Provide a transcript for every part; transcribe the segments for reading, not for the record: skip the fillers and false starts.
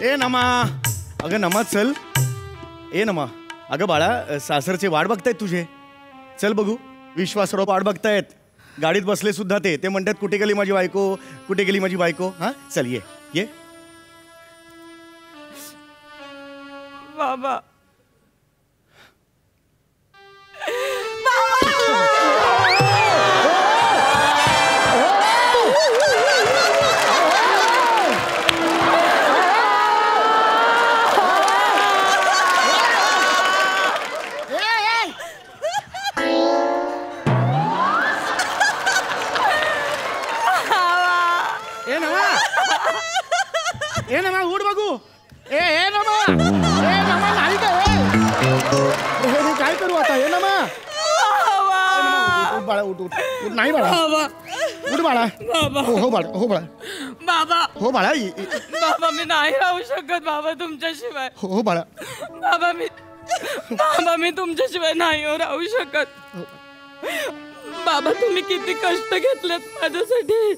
ए नमा, अगं नमा चल. ए नमा, अगं बाळा सासरचे वाट बघतायत तुझे. चल बघू. विश्वासराव वाट बघतायत. गाडीत बसले सुद्धा ते म्हणतात कुठे गेली माझी बायको, कुठे गेली माझी बायको. हा चल ये ये. बाबा ए नमा उठ बघू. ए नमा, ए नमा नाही का हे काय करू आता. हे नमा बाळा उठ उठ उठ. नाही बाळा उठ बाळा. हो बाळा, हो बाळा. बाबा हो बाळा. बाबा मी नाही राहू शकत बाबा तुमच्याशिवाय. हो बाळा. बाबा मी तुमच्याशिवाय नाही राहू शकत. बाबा तुम्ही किती कष्ट घेतलेत माझ्यासाठी.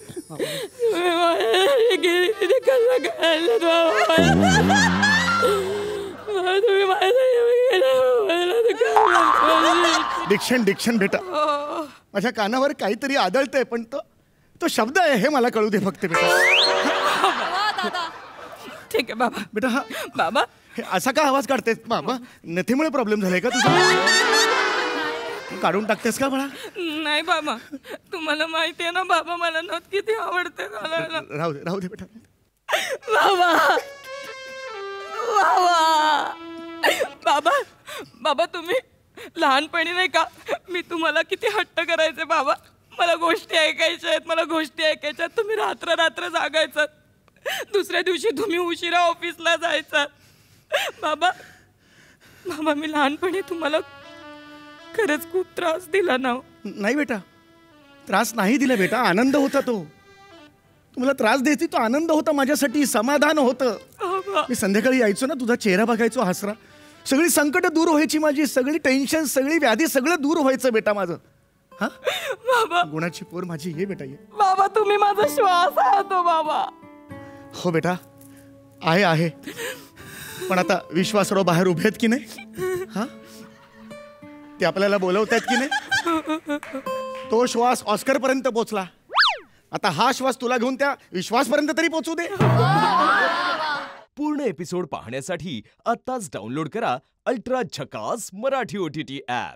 डिक्शन बेटा, माझ्या कानावर काहीतरी आदळतंय पण तो शब्द आहे हे मला कळू दे फक्त बेटा. ठीक आहे बाबा. बेटा हा बाबा असा का आवाज काढतेस बाबा. नथीमुळे प्रॉब्लेम झालाय का तुझा. काढून टाकतेस का बाळा. नाही बाबा तुम्हाला माहिती आहे ना बाबा मला नथ किती आवडते. राहू दे बेटा. बाबा बाबा बाबा तुम्ही लहानपणी नाही का मी तुम्हाला किती हट्ट करायचे बाबा. मला गोष्टी ऐकायच्या आहेत. तुम्ही रात्र जागायचं. दुसऱ्या दिवशी तुम्ही उशिरा ऑफिसला जायचा. बाबा मी लहानपणी तुम्हाला खरंच खूप त्रास दिला ना. नाही बेटा त्रास नाही दिला बेटा. आनंद होता तो. तुम्हाला त्रास द्यायची तो आनंद होता. माझ्यासाठी समाधान होतं. मी संध्याकाळी यायचो ना तुझा चेहरा बघायचो हसरा. सगळी संकट दूर व्हायची माझी. सगळी टेन्शन सगळी व्याधी सगळं दूर व्हायचं बेटा माझं. हा बाबा गुणाची पोर माझी. ये बेटा ये. बाबा तुम्ही माझा श्वास आहात बाबा. हो बेटा आहे पण आता विश्वासराव बाहेर उभे आहेत की नाही. हा ते आपल्याला बोलवतायत की नाही. तो श्वास ऑस्कर पर्यंत पोहोचला. आता हा श्वास तुला घेऊन त्या विश्वासपर्यंत तरी पोहोचू दे. पूर्ण एपिसोड पाहण्यासाठी आत्ताच डाउनलोड करा अल्ट्रा झकास मराठी OTT ॲप.